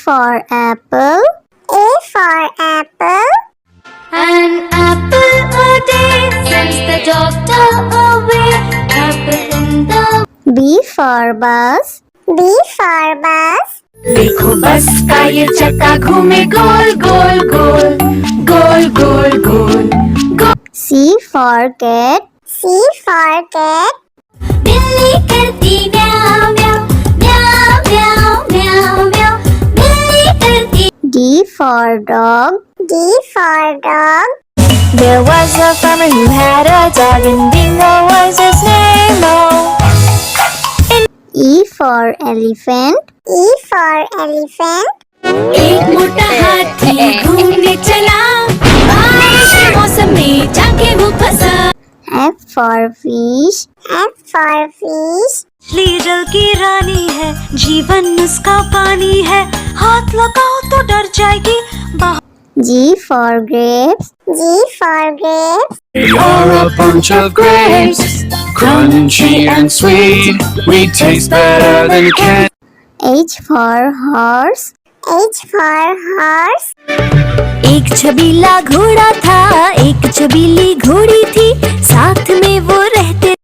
for apple. A for apple. An apple a day sends the doctor away. Apple in the B for bus. B for bus. देखो बस का ये चक्का घूमे गोल गोल गोल गोल गोल गोल गोल। C for cat. C for cat. बिल्ली करती म्याऊ म्याऊ म्याऊ म्याऊ म्याऊ म्याऊ। बिल्ली करती। D for dog. D for dog. There was a farmer who had a dog and Bingo was his name. Oh. E for elephant. E for elephant. एक मोटा हाथी घूमने चला बारिश के मौसम में जाके वो फंसा। F for fish. F for fish. मछली जल की रानी है जीवन उसका पानी है हाथ लगाओ तो डर जाएगी। G for grapes. G for grapes. We are a bunch of grapes, crunchy and sweet. We taste better than candy. H for horse. H for horse. एक छबीला घोड़ा था एक छबीली घोड़ी थी साथ में वो रहते।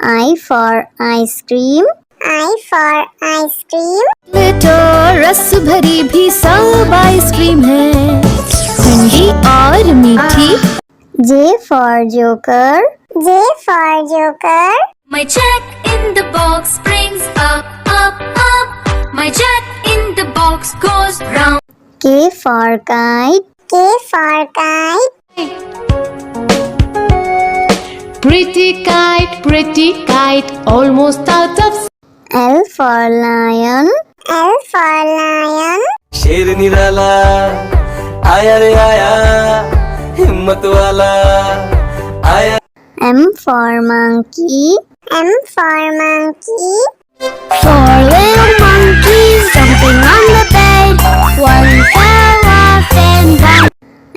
I for ice cream. I for ice cream. तो रस भरी भी सब आइसक्रीम है ठंडी और मीठी। J for joker. J for joker. My jack in the box springs up up up. My jack in the box goes round. K for kite. K for kite. Pretty kite, almost out of. L for lion. L for lion. शेर निराला आया रे आया हिम्मत वाला आया। M for monkey. M for monkey. Four little monkeys jumping on the bed. One fell off and bumped.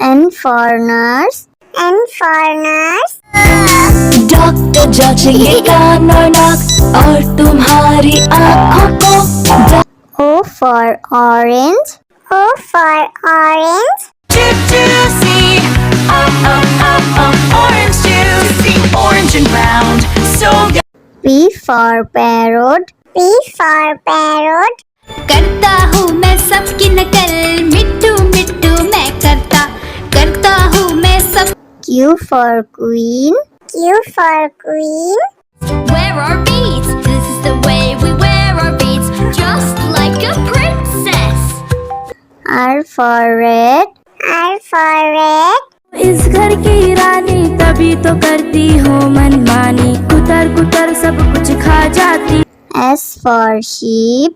N for nurse. N for nurse. Doctor जांचेंगे कान और नाक और तुम्हारी आँखों को। O for orange. O for orange. Juicy, orange juicy, orange and round, so good. P for parrot. P for parrot. करता हूँ मैं सबकी नकल मिट्टू मिट्टू मैं करता हूँ मैं सब। Q for queen. Q for queen. Wear our beads, this is the way we wear our beads, just like a princess. R for red. R for red. इस घर की रानी तभी तो करती हूँ मनमानी कुतर कुतर सब कुछ खा जाती। S for sheep.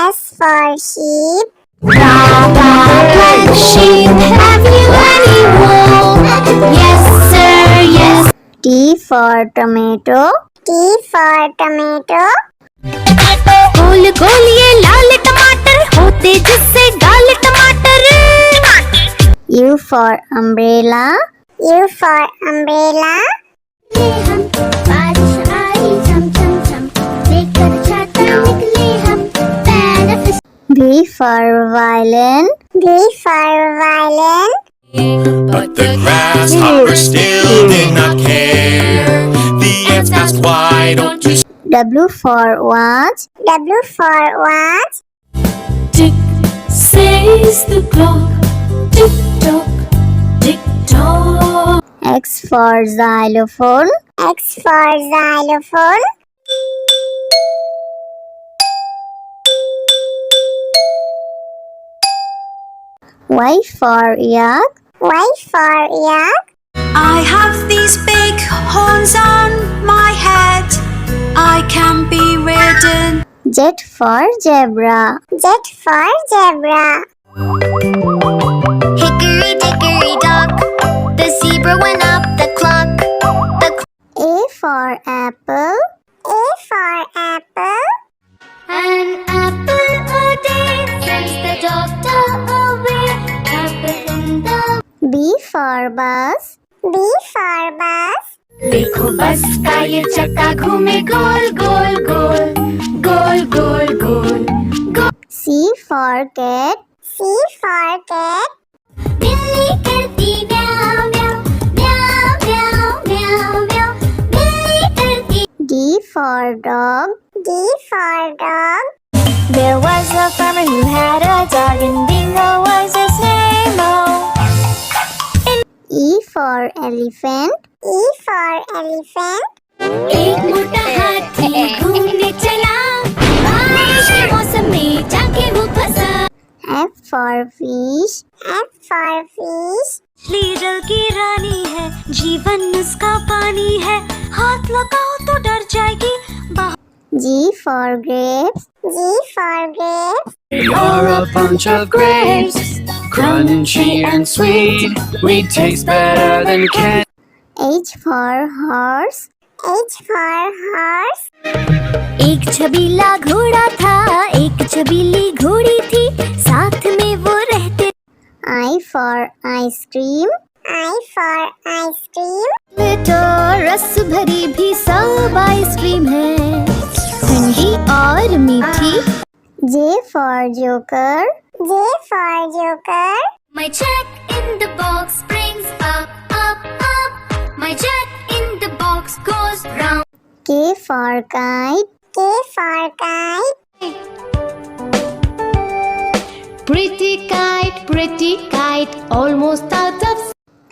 S for sheep. Black sheep, have you any wool? Yes sir, yes. T for tomato. T for tomato. गोल गोल ये लाल टमाटर होते जिससे गाल टमाटर। U for umbrella. U for umbrella. बारिश आई झम झम झम लेकर छाता निकले हम पैर। V for violin. V for violin. But the grasshopper still did not care. The ants asked, why don't you W for watch. W for watch. Tick says the clock, tick tock, tick tock. X for xylophone. X for xylophone. Y for yak. Y for yak. I have these big horns on my head. I can be ridden. Z for zebra. Z for zebra. Hickory dickory dock. The zebra went up the clock. A for apple. A for apple. An apple a day sends the doctor away. Apple in the. B for bus. B for bus. देखो बस का ये चक्का घूमे गोल गोल गोल गोल गोल गोल गोल। C C for cat. C for cat. बिल्ली करती म्याऊं म्याऊं म्याऊं म्याऊं म्याऊं म्याऊं बिल्ली करती D for dog. D for dog. There was a farmer who had a dog and Bingo was his name. E for elephant. E for elephant. एक मोटा हाथी घूमने चला बारिश के मौसम में जाके वो फंसा F for fish. F for fish. मछली जल की रानी है जीवन उसका पानी है हाथ लगाओ तो डर जाएगी G for grapes. G for grapes. You're a bunch of grapes, crunchy and sweet. We taste better than candy. H for horse. H for horse. एक छबीला घोड़ा था एक छबीली घोड़ी थी साथ में वो रहते I for ice cream. I for ice cream. तो रस भरी भी सब आइसक्रीम है ठंडी और मीठी J for joker. J for joker. My check in the box brings up up up My check in the box goes round K for kite. K for kite. Pretty kite, almost out of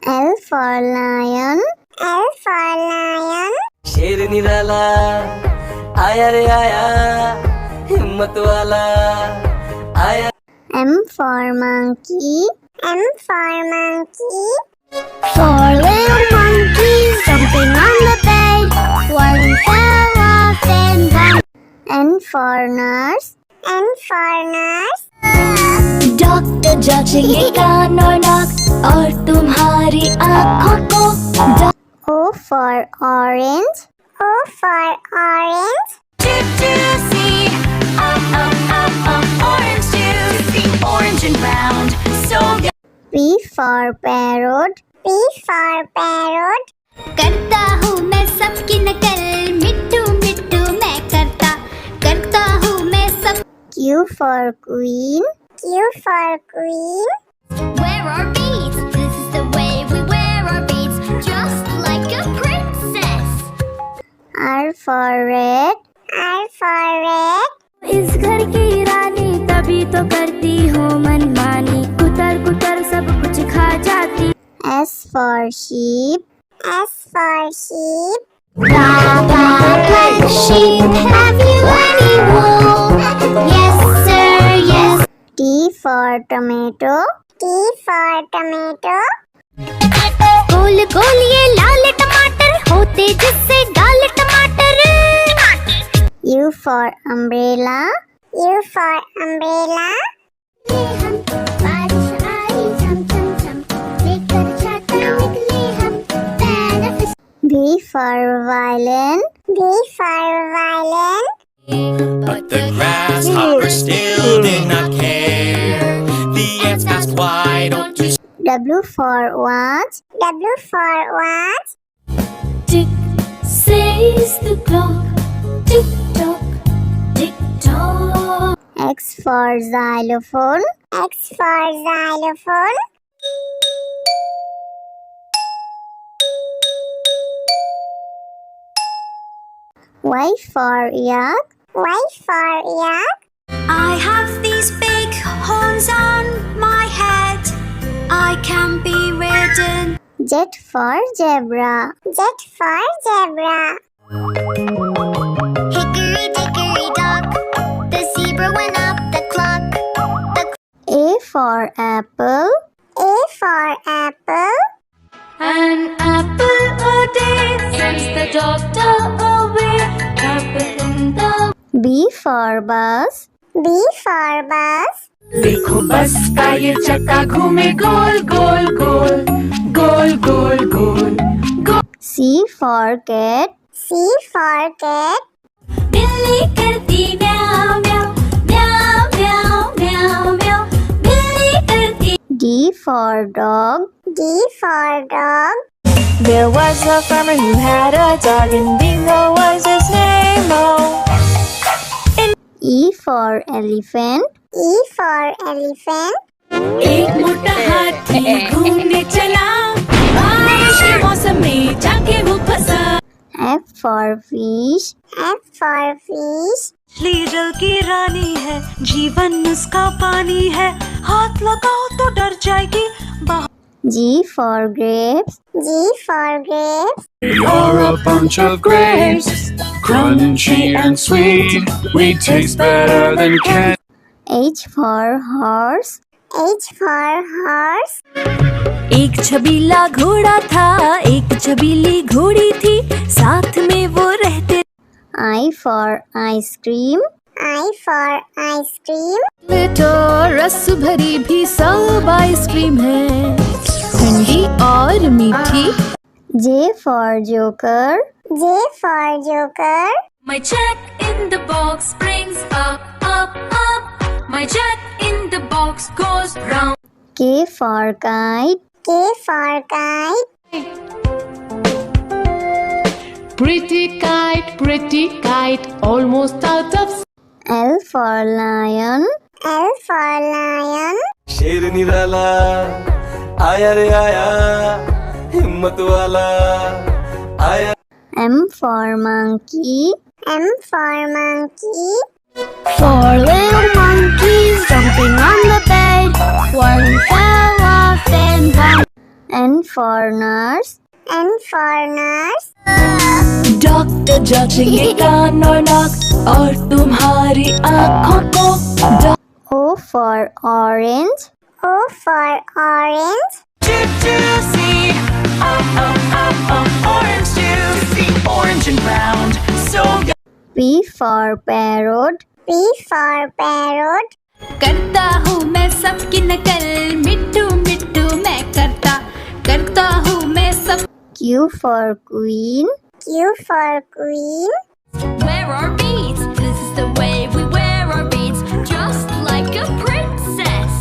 L for lion. L for lion. शेर निराला आया रे आया हिम्मत वाला आया M for monkey. M for monkey. Four little monkeys jumping on the bed One fell off and one N for nurse. N for nurse. Doctor जांचेंगे कान और नाक और तुम्हारी आँखों को O for orange. O for orange. Orange juice orange and round so good P for parrot. P for parrot. करता हूँ मैं सबकी नकल मिट्टू मिट्टू मैं करता हूँ मैं सब Q for queen. Q for queen. Wear our beads this is the way we wear our beads just like a princess R for red. R for red. इस घर की रानी तभी तो करती हूँ मनमानी कुतर कुतर सब कुछ खा जाती S for sheep. S for sheep. Black sheep, have you any wool? Yes sir, yes. T for tomato. T for tomato. गोल गोल ये लाल टमाटर होते जिससे गाल टमाटर U for umbrella. U for umbrella. V for violin. V for violin. But the grasshopper still did not care. The ants asked, why don't you W for watch. W for watch. Tick says the clock. Tick tock, tick tock. X for xylophone. X for xylophone. Y for yak. Y for yak. I have these big horns on my head. I can be ridden. Z for zebra. Z for zebra. Hickory dickory dock. The zebra went up the clock. A for apple. A for apple. An apple a day sends the doctor away. Apple in the B for bus. B for bus. देखो बस का ये चक्का घूमे गोल गोल गोल गोल गोल गोल गोल C for cat. C for cat. बिल्ली करती म्याऊं म्याऊं म्याऊं म्याऊं म्याऊं म्याऊं बिल्ली करती D for dog. D for dog. There was a farmer who had a dog and Bingo was his name. E for elephant. E for elephant. एक मोटा हाथी घूमने चला, बारिश के मौसम में जाके वो फंसा। F for fish. F for fish. मछली जल की रानी है, जीवन उसका पानी है, हाथ लगाओ तो डर जाएगी। G for grapes. G for grapes. We are a bunch of grapes, crunchy and sweet. We taste better than candy. H for horse. H for horse. एक छबीला घोड़ा था, एक छबीली घोड़ी थी, साथ में वो रहते। I for ice cream. I for ice cream. तो रस भरी भी सब आइसक्रीम है, ठंडी और मीठी। J for joker. J for joker. My jack in the box brings up, up, up. My jack in the box goes round. K for kite. K for kite. pretty kite, almost out of. L for lion. L for lion. शेर निराला आया रे आया, हिम्मत वाला आया। M for monkey. M for monkey. Four little monkeys jumping on the bed. One fell off and one. N for nurse. N for nurse. Doctor जांचेंगे कान और नाक और तुम्हारी आँखों को। O for orange. O for orange. Juicy, orange juicy, orange and round, so P for parrot. P for parrot. करता हूँ मैं सबकी नकल, मिट्टू मिट्टू मैं करता हूँ मैं सब। Q for queen. Q for queen. Where are beads? This is the way we wear our beads, just like a princess.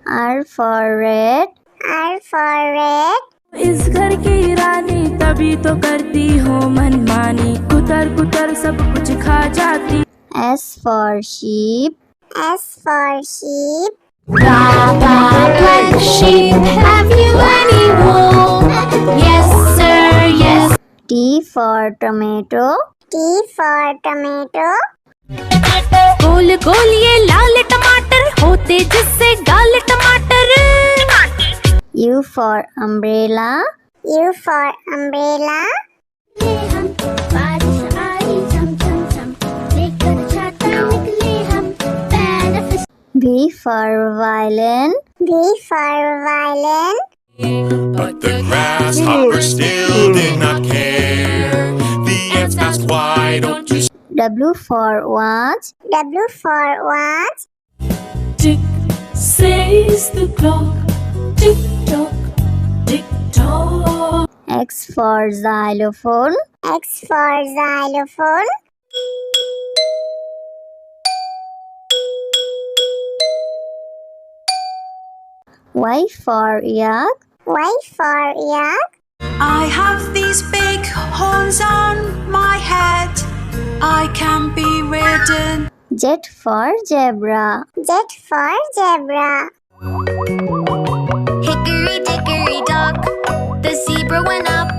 R for red. R for red. इस घर की रानी तभी तो करती हूँ मनमानी, कुतर कुतर सब कुछ खा जाती। S for sheep. S for sheep. Black sheep, have you any wool? Yes, sir, yes. T for tomato. T for tomato. गोल गोल ये लाल टमाटर होते जिससे गाल टमाटर। U for umbrella. U for umbrella. V for violin. V for violin. But the grasshopper still did not care. The ants asked, why don't you W for watch. W for watch. Tick says the clock, tick tock, tick tock. X for xylophone. X for xylophone. Y for yak. Y for yak. I have these big horns on my head, I can be ridden. Z for zebra. Z for zebra. Hickory dickory dock, the zebra went up